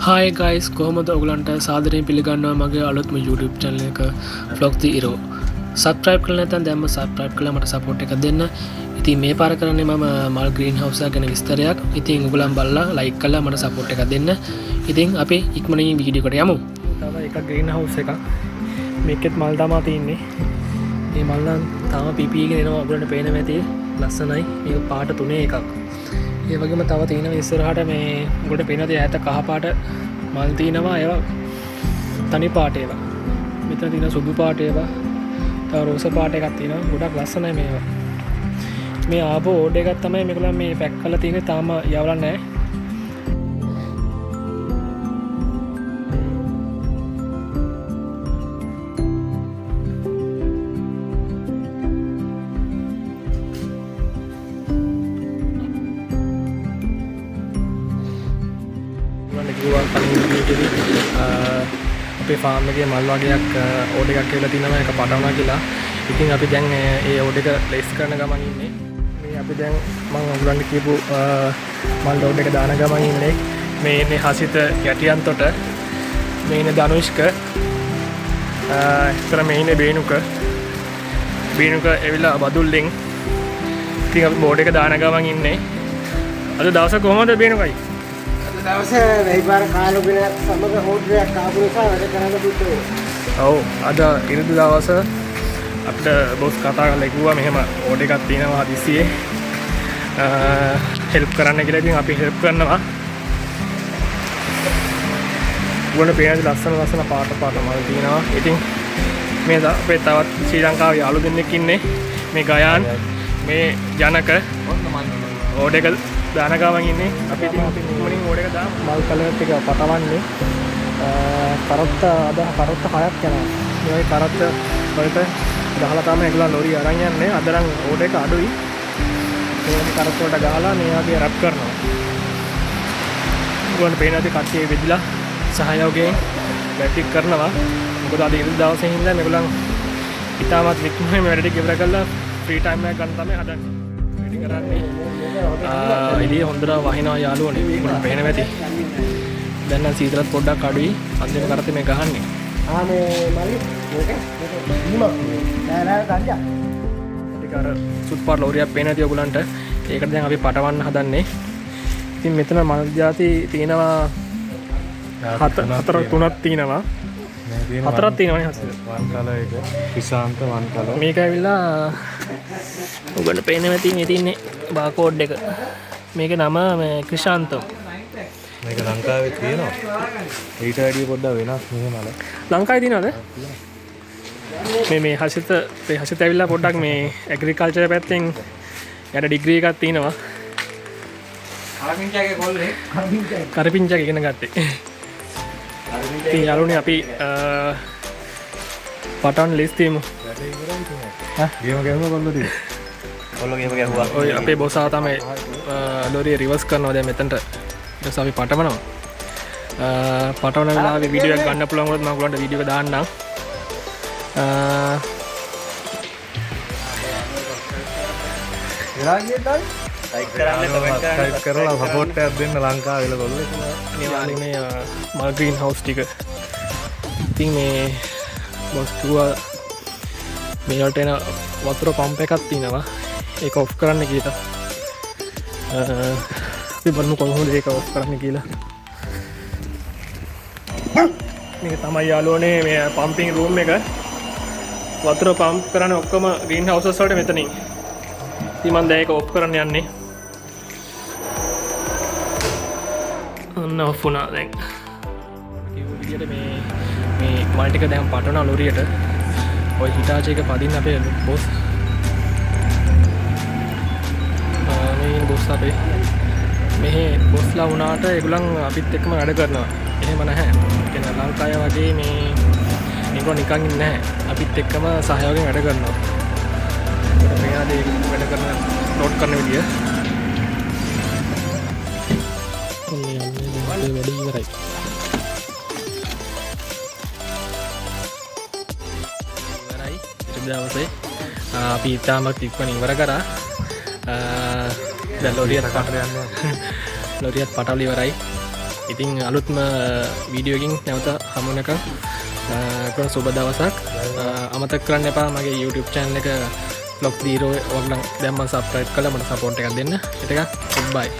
Hi guys, කොහොමද ඔයගලන්ට සාදරයෙන් පිළිගන්නවා මගේ අලුත්ම YouTube channel එක vlog the hero. subscribe කරලා නැත්නම් දැන්ම subscribe කරලා මට support එකක් දෙන්න. ඉතින් මේ පාර කරන්නේ මම මල් green house එක ගැන විස්තරයක්. ඉතින් ඔයගලන් බලලා like කරලා මට support එකක් දෙන්න. ඉතින් අපි ඉක්මනින් වීඩියෝ එකට යමු. තව එක green house එකක්. මේකෙත් මල් තමයි තියෙන්නේ. මේ මල් නම් තාම පිපිගෙන එනවා ඔයගලන්ට පේනවා ඇති. ලස්සනයි. මේක පාට තුනේ එකක්. ඒ වගේම තව තියෙනවා ඉස්සරහට මේ උඩට පේනද ඈත කහ පාට මල් තියෙනවා ඒවා තනි පාට ඒවා. මෙතන තියෙන සුදු පාට ඒවා. තව රෝස පාට එකක් තියෙනවා. ගොඩක් ලස්සනයි මේවා. මේ ආපෝ ඕඩර් එකක් තමයි මේගොල්ලන් මේ පැක් කරලා තියෙන්නේ. තාම යවලා නැහැ. අපේ ෆාම් එකේ මල් වගේක් ඕඩර් එකක් කියලා තිනවා ඒක පටවනවා කියලා. ඉතින් අපි දැන් ඒ ඕඩර් එක ප්ලේස් කරන ගමන් ඉන්නේ. මේ අපි දැන් මම ඔයගලන්ට කියපු මල් ඕඩර් එක දාන ගමන් ඉන්නේ. මේ ඉන්නේ හසිත යටියන්තොට. මේ ඉන්නේ ධනුෂ්ක. ඒතර මේ ඉන්නේ බේනුක. බේනුක එවිලා බදුල්ලෙන්. ඉතින් අපි ඕඩර් එක දාන ගමන් ඉන්නේ. අද දවස කොහමද බේනුකයි? දවසේ වෙයිපාර කාලුගෙන සමග හොඩ්ඩයක් ආපු නිසා වැඩ කරන්න දුන්නේ. ඔව් අද ඉරිදා දවස අපිට බොස් කතා කරලා කිව්වා මෙහෙම ඕඩර් එකක් තියෙනවා හදිස්සියේ හෙල්ප් කරන්න කියලා. ඉතින් අපි හෙල්ප් කරනවා. ගොඩ පේනද ලස්සන පාට මල් තියෙනවා. ඉතින් මේ අපේ තවත් ශ්‍රී ලංකාවේ යාළු දෙන්නෙක් ඉන්නේ. මේ ගයාන් මේ ජනක ඕඩර් එක දාන ගමන් ඉන්නේ. අපි ඉතින් මුලින් ඕඩර් එක දාමු. මල් කලර් ටික පටවන්නේ. කරත්ත අද කරත්ත 6ක් යනවා. මේ වගේ කරත්ත වලට ගහලා තමයි ඒගොල්ලෝ ලෝරි අරන් යන්නේ. අද නම් ඕඩර් එක අඩුයි. මේ වගේ කරත්ත වලට ගහලා මේ වගේ රැප් කරනවා. ඒගොල්ලෝ පේනවාද කට්ටිය වෙදිලා සහයෝගයෙන් බැටික් කරනවා. මොකද අද ඉරිදා දවසේ හින්දා මේගොල්ලන් ඉතාමත් වික්මනේ මේ වැඩ ටික ඉවර කරලා ෆ්‍රී ටයිම් එකක් ගන්න තමයි හදන්නේ. වැඩි කරන්නේ. එළිය හොඳට වහිනවා යාළුවනේ. මොකද පේනවා ඇති. දැන් නම් සීතලත් පොඩ්ඩක් අඩුයි. අන්තිම කරත්තේ මේ ගහන්නේ. මේ මල්ලි මේක දීමක් නෑ ගංජා. ටික අර සුත් පාට ලෝරියක් පේන ඇති ඔයගලන්ට. ඒකට දැන් අපි පටවන්න හදන්නේ. ඉතින් මෙතන මල් ಜಾති තියෙනවා හතරක් තුනක් තියෙනවා. හතරක් තියෙනවනේ හසිත. වන් කලර් එක ක්‍රිසාන්ත වන් කලර්. මේක ඇවිල්ලා ඔයගලන්ට පේනවා ඇති මේ තියෙන්නේ බාකෝඩ් එක. මේකේ නම මේ ක්‍රිෂාන්තෝ. මේක ලංකාවේ තියෙනවා. ඊට වැඩිය පොඩ්ඩක් වෙනස් මෙහෙ මල. ලංකාවේ තියෙනවද? මේ හසිත ඇවිල්ලා පොඩ්ඩක් මේ ඇග්‍රිකල්චර් පැත්තෙන් යට ඩිග්‍රී එකක් තියෙනවා. කරපිංචාගේ කොල්ලේ කරපිංචාගේ ඉගෙන ගත්තේ. ඉතින් යාළුවනේ අපි පටන් ලිස්ට් තියමු. ගේම ගේම කොල්ලෝ තියෙනවා. කොල්ලෝ ගේම ගැහුවා. ඔය අපේ බොස් ආ තමයි ලෝරිය රිවර්ස් කරනවා දැන් මෙතනට. ඊට පස්සේ අපි පටවනවා. පටවන වෙලාවේ වීඩියෝ එකක් ගන්න පුළුවන් වුණොත් මම ඔයගලන්ට වීඩියෝ එක දාන්නම්. වෙලා ගියද ලයික් කරන්න කමෙන්ට් කරලා සපෝට් එකක් දෙන්න ලංකාවේ ඉල කොල්ලෝ. මේ යාළුවනේ මල් ග්‍රීන් හවුස් ටික. ඉතින් මේ බොස් කිව්වා මේ වලට එන වතුර පම්ප් එකක් තියෙනවා. ඒක ඔෆ් කරන්න කියලා. අපි බලමු කොහොමද ඒක ඔෆ් කරන්න කියලා. මේක තමයි යාළුවනේ මේ පම්පින් රූම් එක. වතුර පම්ප් කරන්නේ ඔක්කොම ග්‍රීන් හවුසස් වලට මෙතනින්. ඉතින් මම දැන් ඒක ඔෆ් කරන්න යන්නේ. ඔන්න ඔෆ් වුණා දැන්. කිව්ව විදියට මේ මල් ටික දැන් පටවන ලෝරියට. ඔය හිටාචි එක පදින්න අපේ බොස්. මේ බොස් අපේ මෙහි බොස්ලා වුණාට ඒගොල්ලන් අපිත් එක්කම වැඩ කරනවා. එහෙම නැහැ. කියන ලංකාවේ වගේ මේ ඒගොල්ලෝ නිකන් ඉන්නේ නැහැ. අපිත් එක්කම සහයෝගයෙන් වැඩ කරනවා. ඒකට මෙයාදී වැඩ කරන නෝට් කරන විදිය. ඔන්නේ යන්නේ වැඩ ඉවරයි. දවසේ අපි ඉතාමත් ඉක්මන ඉවර කරා. දැන් ලෝරියත් පටල යනවා. ලෝරියත් පටවල ඉවරයි. ඉතින් අලුත්ම වීඩියෝකින් නැවත හමුනක සුබ දවසක් අමතක් කරන්න එපා මගේ YouTube channel එක vlog zero වගේම දැම්ම subscribe කරලා මට support එකක් දෙන්න. ඒක goodbye.